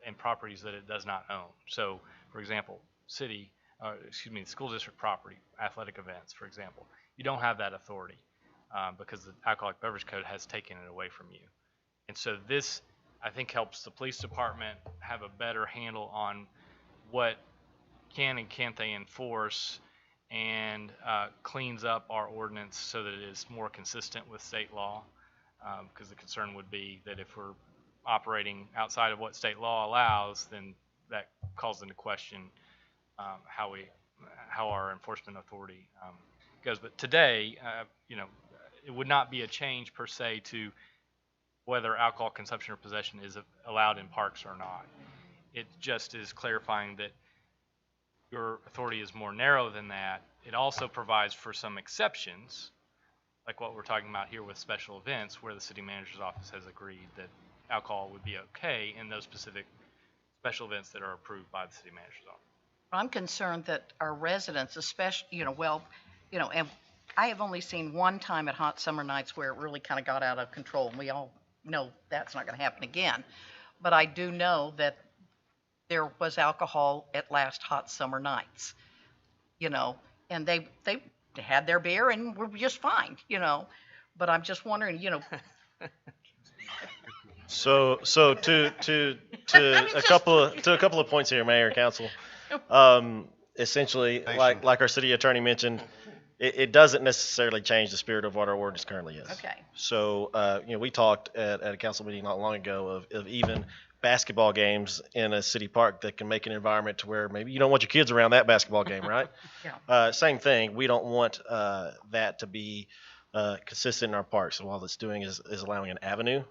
and properties that it does not own. So, for example, the school district property, athletic events, for example, you don't have that authority because the Alcoholic Beverage Code has taken it away from you. And so this, I think, helps the police department have a better handle on what can and can't they enforce, and cleans up our ordinance so that it is more consistent with state law, because the concern would be that if we're operating outside of what state law allows, then that calls into question how our enforcement authority goes. But today, it would not be a change per se to whether alcohol consumption or possession is allowed in parks or not. It just is clarifying that your authority is more narrow than that. It also provides for some exceptions like what we're talking about here with special events, where the city manager's office has agreed that alcohol would be okay in those specific special events that are approved by the city manager's office. I'm concerned that our residents, especially, and I have only seen one time at Hot Summer Nights where it really kind of got out of control, and we all know that's not going to happen again. But I do know that there was alcohol at last Hot Summer Nights, and they had their beer and were just fine, But I'm just wondering, So to a couple of points here, Mayor and Council. Essentially, like our city attorney mentioned, it doesn't necessarily change the spirit of what our ordinance currently is. Okay. So we talked at a council meeting not long ago of even basketball games in a city park that can make an environment to where maybe you don't want your kids around that basketball game, right? Yeah. Same thing. We don't want that to be consistent in our parks. So all it's doing is allowing an avenue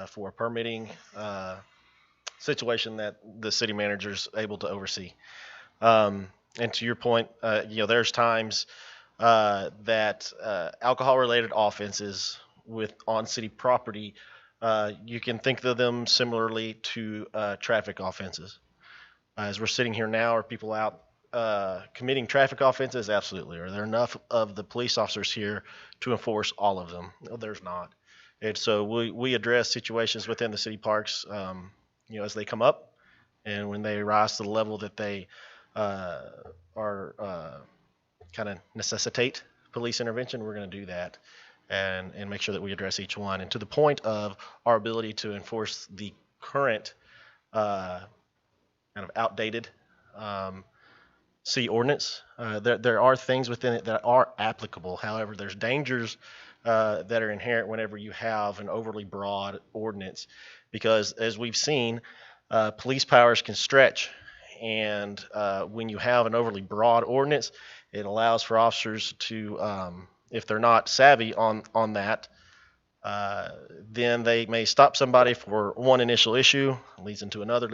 for a permitting situation that the city manager is able to oversee. And to your point, there's times that alcohol-related offenses on city property, you can think of them similarly to traffic offenses. As we're sitting here now, are people out committing traffic offenses? Absolutely. Are there enough of the police officers here to enforce all of them? No, there's not. And so we address situations within the city parks, as they come up, and when they rise to the level that they are kind of necessitate police intervention, we're going to do that and make sure that we address each one. And to the point of our ability to enforce the current kind of outdated city ordinance, there are things within it that are applicable. However, there's dangers that are inherent whenever you have an overly broad ordinance, because as we've seen, police powers can stretch, and when you have an overly broad ordinance, it allows for officers to, if they're not savvy on that, then they may stop somebody for one initial issue, leads into another,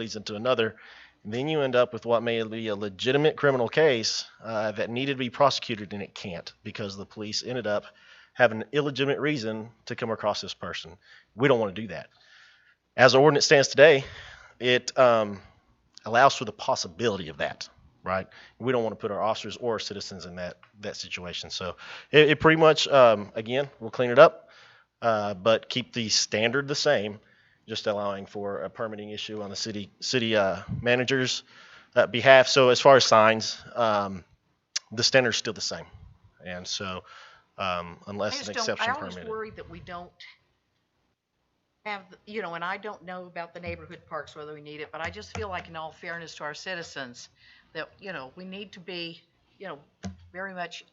and then you end up with what may be a legitimate criminal case that needed to be prosecuted, and it can't because the police ended up having an illegitimate reason to come across this person. We don't want to do that. As our ordinance stands today, it allows for the possibility of that, right? We don't want to put our officers or our citizens in that situation. So it pretty much, again, we'll clean it up, but keep the standard the same, just allowing for a permitting issue on the city manager's behalf. So as far as signs, the standard's still the same. And so unless an exception permitted. I always worry that we don't have, and I don't know about the neighborhood parks, whether we need it, but I just feel like in all fairness to our citizens that, we need to be, very much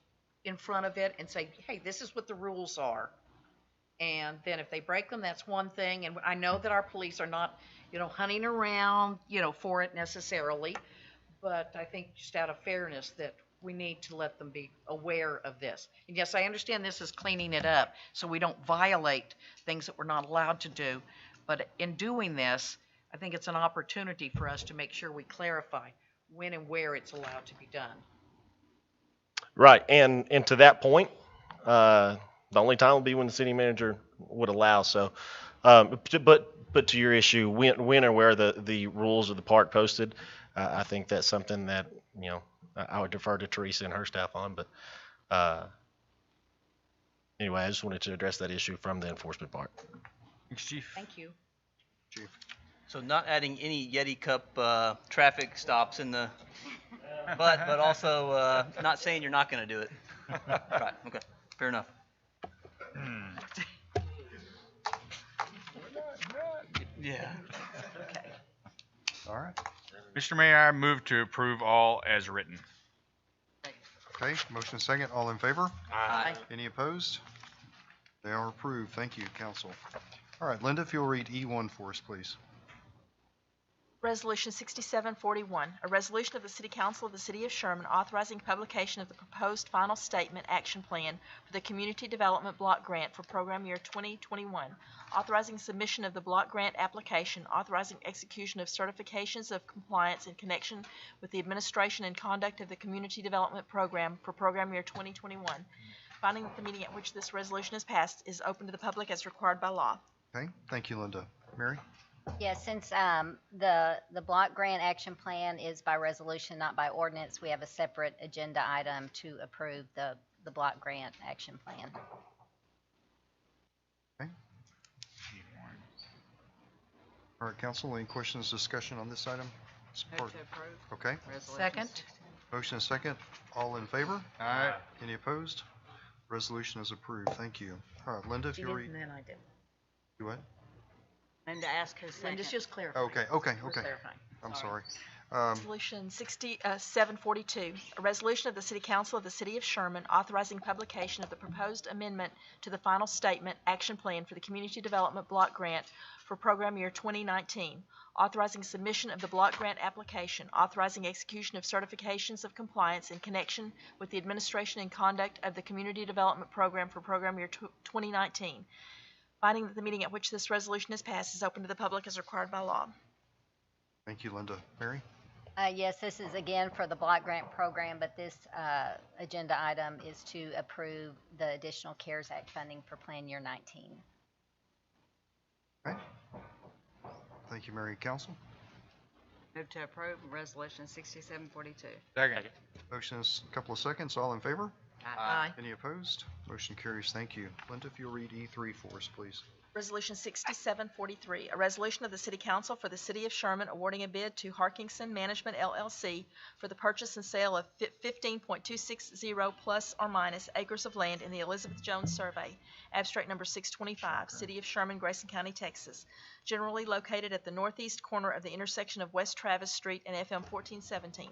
in front of it and say, hey, this is what the rules are. And then if they break them, that's one thing. And I know that our police are not, hunting around, for it necessarily. But I think just out of fairness that we need to let them be aware of this. And yes, I understand this is cleaning it up so we don't violate things that we're not allowed to do. But in doing this, I think it's an opportunity for us to make sure we clarify when and where it's allowed to be done. Right. And to that point, the only time will be when the city manager would allow. So, but to your issue, when or where the rules of the park posted, I think that's something that, I would defer to Teresa and her staff on. But anyway, I just wanted to address that issue from the enforcement part. Thanks, Chief. Thank you. Chief. So not adding any Yeti Cup traffic stops in the, but also not saying you're not going to do it. Right. Okay. Fair enough. Yeah. Okay. All right. Mr. Mayor, I move to approve all as written. Okay, motion and second. All in favor? Aye. Any opposed? They are approved. Thank you, council. All right, Linda, if you'll read E1 for us, please. Resolution 6741, a resolution of the City Council of the City of Sherman authorizing publication of the proposed final statement action plan for the Community Development Block Grant for program year 2021, authorizing submission of the block grant application, authorizing execution of certifications of compliance in connection with the administration and conduct of the Community Development Program for program year 2021, Finding that the meeting at which this resolution is passed is open to the public as required by law. Okay, thank you, Linda. Mary? Yes, since the block grant action plan is by resolution, not by ordinance, we have a separate agenda item to approve the block grant action plan. Okay. All right, council, any questions, discussion on this item? Move to approve. Okay, Second. motion and second. All in favor? Aye. Any opposed? Resolution is approved. Thank you. All right, Linda, if You you'll did, read. and then I did. You what? And to ask who's second. Linda's just clarifying. Okay. We're clarifying. I'm sorry. Resolution 742, a resolution of the City Council of the City of Sherman authorizing publication of the proposed amendment to the final statement action plan for the Community Development Block Grant for program year 2019, authorizing submission of the block grant application, authorizing execution of certifications of compliance in connection with the administration and conduct of the Community Development Program for program year 2019. Finding that the meeting at which this resolution is passed is open to the public as required by law. Thank you, Linda. Mary? Yes, this is again for the block grant program, but this agenda item is to approve the additional CARES Act funding for Plan Year 19. Okay. Thank you, Mary. Council? Move to approve resolution 6742. Second. Motion is a couple of seconds. All in favor? Aye. Any opposed? Motion carries. Thank you. Linda, if you'll read E3 for us, please. Resolution 6743, a resolution of the City Council for the City of Sherman awarding a bid to Harkingson Management LLC for the purchase and sale of 15.260 plus or minus acres of land in the Elizabeth Jones Survey, abstract number 625, City of Sherman, Grayson County, Texas, generally located at the northeast corner of the intersection of West Travis Street and FM 1417.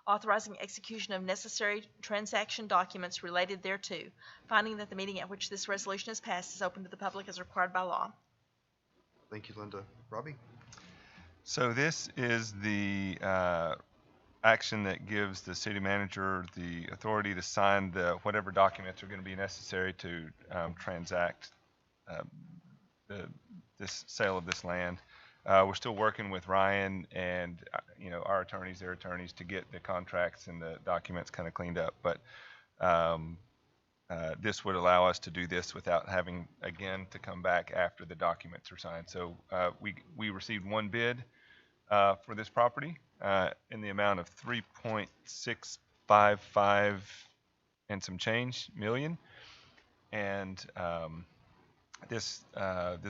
Authorizing execution of necessary transaction documents related thereto, finding that the meeting at which this resolution is passed is open to the public as required by law. Thank you, Linda. Robbie? So this is the action that gives the city manager the authority to sign whatever documents are going to be necessary to transact this sale of this land. We're still working with Ryan and our attorneys, their attorneys, to get the contracts and the documents kind of cleaned up. But this would allow us to do this without having again to come back after the documents are signed. So we received one bid for this property in the amount of $3.655 and some change million, and this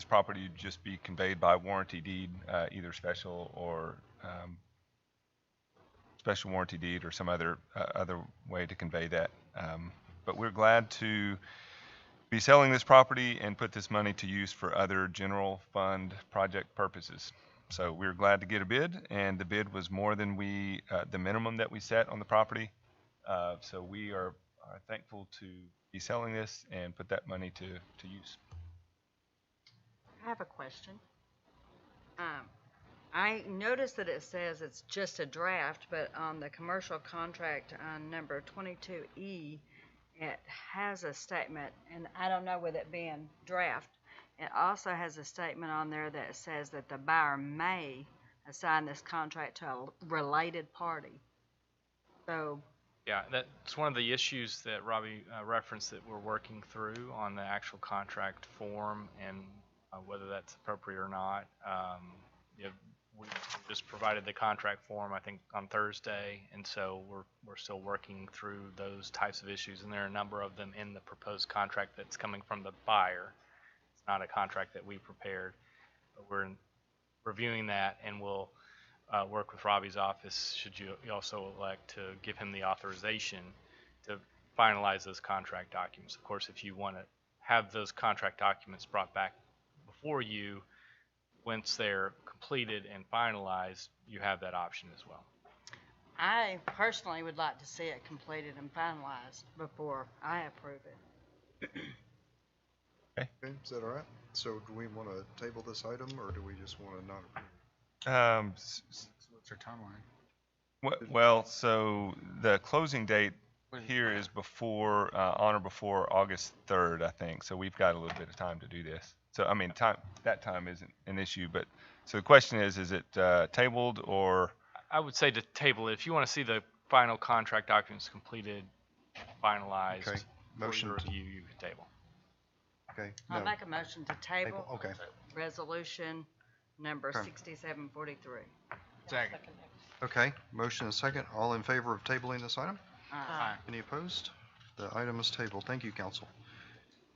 property would just be conveyed by warranty deed, either special or special warranty deed or some other way to convey that. But we're glad to be selling this property and put this money to use for other general fund project purposes. So we're glad to get a bid, and the bid was more than the minimum that we set on the property. So we are thankful to be selling this and put that money to use. I have a question. I noticed that it says it's just a draft, but on the commercial contract on number 22E, it has a statement, and I don't know with it being draft, it also has a statement on there that says that the buyer may assign this contract to a related party. So Yeah, that's one of the issues that Robbie referenced that we're working through on the actual contract form and whether that's appropriate or not. We just provided the contract form, I think, on Thursday, and so we're still working through those types of issues, and there are a number of them in the proposed contract that's coming from the buyer. It's not a contract that we prepared, but we're reviewing that, and we'll work with Robbie's office should you also elect to give him the authorization to finalize those contract documents. Of course, if you want to have those contract documents brought back before you, once they're completed and finalized, you have that option as well. I personally would like to see it completed and finalized before I approve it. Okay, is that all right? So do we want to table this item, or do we just want to not approve? What's our timeline? Well, so the closing date here is before on or before August 3rd, I think. So we've got a little bit of time to do this. So I mean, that time isn't an issue. But so the question is it tabled or? I would say to table it. If you want to see the final contract documents completed, finalized, Motion your to- review, you can table. Okay. I'll no. make a motion to table Okay. resolution number Okay. 6743. Second. Okay, motion and second. All in favor of tabling this item? Aye. Any opposed? The item is tabled. Thank you, council.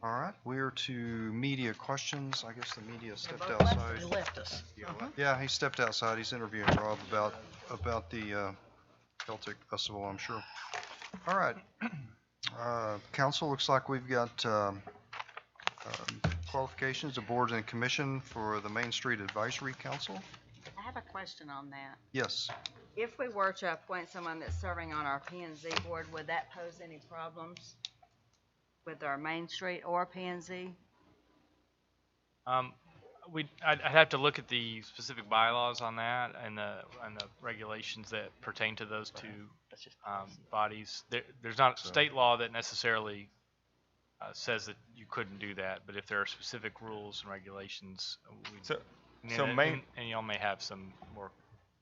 All right, we are to media questions. I guess the media stepped outside. They left us. Yeah, he stepped outside. He's interviewing Rob about the Celtic Festival, I'm sure. All right. Council, looks like we've got qualifications of boards and commission for the Main Street Advisory Council. I have a question on that. Yes. If we were to appoint someone that's serving on our P&Z board, would that pose any problems with our Main Street or P&Z? I'd have to look at the specific bylaws on that and the regulations that pertain to those two bodies. There's not state law that necessarily says that you couldn't do that, but if there are specific rules and regulations, and y'all may have some more.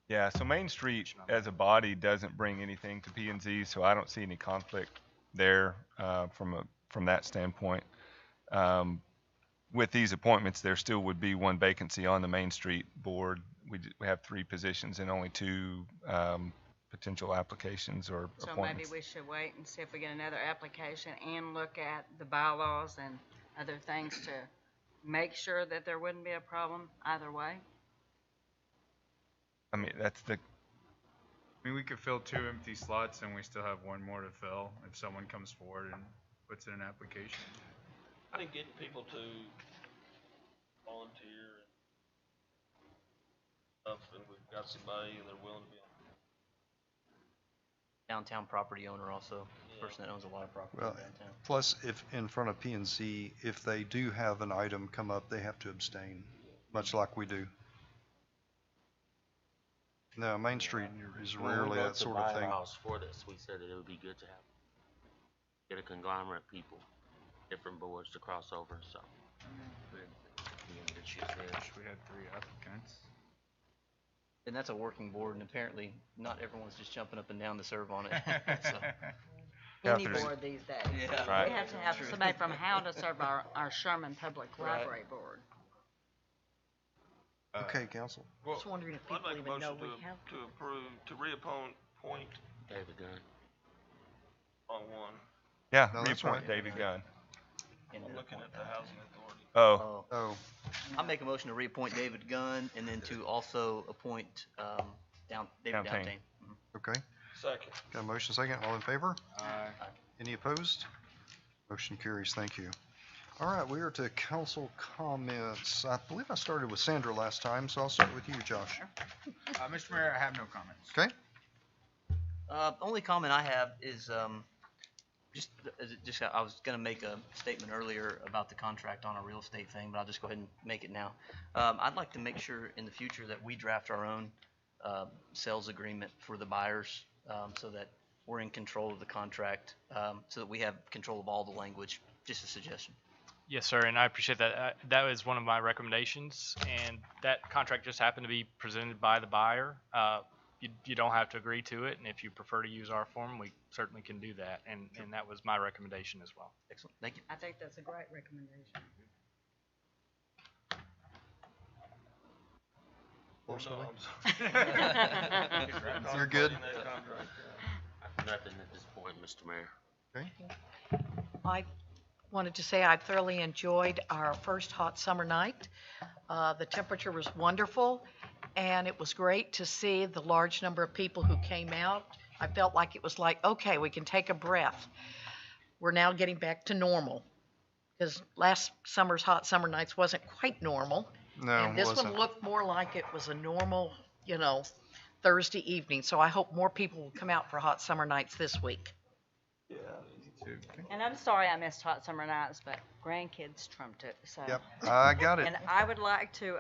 Yeah, so Main Street as a body doesn't bring anything to P&Z, so I don't see any conflict there from that standpoint. With these appointments, there still would be one vacancy on the Main Street board. We have 3 positions and only 2 potential applications or So appointments. maybe we should wait and see if we get another application and look at the bylaws and other things to make sure that there wouldn't be a problem either way. I mean, We could fill 2 empty slots and we still have 1 more to fill if someone comes forward and puts in an application. I think getting people to volunteer and stuff, and we've got somebody and they're willing to be on. Downtown property owner also, person that owns a lot of property Well, downtown. plus if in front of P&Z, if they do have an item come up, they have to abstain, much like we do. No, Main Street is rarely that sort of thing. For this, we said that it would be good to get a conglomerate of people, different boards to cross over, so. We had 3 applicants. And that's a working board, and apparently not everyone's just jumping up and down to serve on it. So. Any board these days. Yeah. Right. We have to have somebody from Howe to serve our Sherman Public Library Board. Okay, council. Well, Just wondering if I'd people make a even know motion we have. to approve, to reappoint David Gunn. on one. Yeah, No, that's reappoint right. David Gunn. And, I'm looking at the housing authority. Oh, Oh, I'll make a motion to reappoint David Gunn and then to also appoint David Downtain. Downtain. okay. Second. Got a motion second. All in favor? Aye. Any opposed? Motion carries. Thank you. All right, we are to council comments. I believe I started with Sandra last time, so I'll start with you, Josh. Mr. Mayor, I have no comments. Okay? Only comment I have is I was going to make a statement earlier about the contract on a real estate thing, but I'll just go ahead and make it now. I'd like to make sure in the future that we draft our own sales agreement for the buyers so that we're in control of the contract, so that we have control of all the language. Just a suggestion. Yes, sir, and I appreciate that. That was one of my recommendations, and that contract just happened to be presented by the buyer. You don't have to agree to it, and if you prefer to use our form, we certainly can do that, and that was my recommendation as well. Excellent, thank you. I think that's a great recommendation. You're good? Nothing at this point, Mr. Mayor. Okay. I wanted to say I thoroughly enjoyed our first hot summer night. The temperature was wonderful, and it was great to see the large number of people who came out. I felt like it was like, okay, we can take a breath. We're now getting back to normal, because last summer's hot summer nights wasn't quite normal. No, And this wasn't. one looked more like it was a normal, Thursday evening. So I hope more people will come out for hot summer nights this week. And I'm sorry I missed hot summer nights, but grandkids trumped it, so. Yep, I got it. And I would like to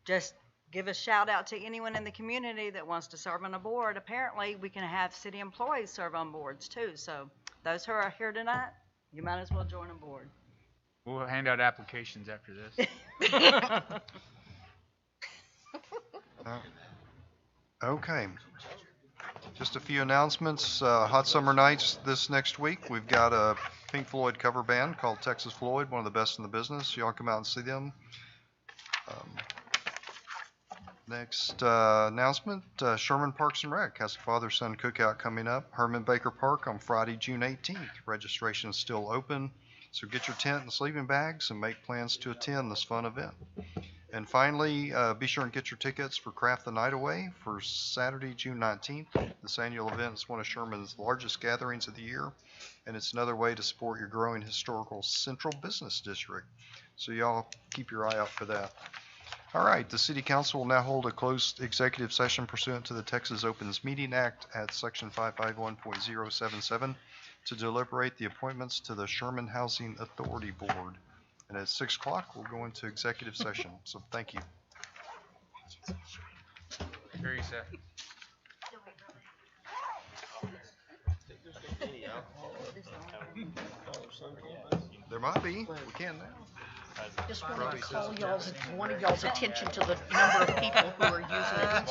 just give a shout out to anyone in the community that wants to serve on a board. Apparently, we can have city employees serve on boards too. So those who are here tonight, you might as well join a board. We'll hand out applications after this. Okay. Just a few announcements. Hot summer nights this next week. We've got a Pink Floyd cover band called Texas Floyd, one of the best in the business. Y'all come out and see them. Next announcement, Sherman Parks and Rec has a father-son cookout coming up. Herman Baker Park on Friday, June 18th. Registration is still open, so get your tent and sleeping bags and make plans to attend this fun event. And finally, be sure and get your tickets for Craft the Night Away for Saturday, June 19th. This annual event is one of Sherman's largest gatherings of the year, and it's another way to support your growing historical central business district. So y'all keep your eye out for that. All right, the City Council will now hold a closed executive session pursuant to the Texas Opens Meeting Act at Section 551.077 to deliberate the appointments to the Sherman Housing Authority Board. And at 6 o'clock, we'll go into executive session. So thank you. Very sad. There might be. We can now. Just want to call one of y'all's attention to the number of people who are using it.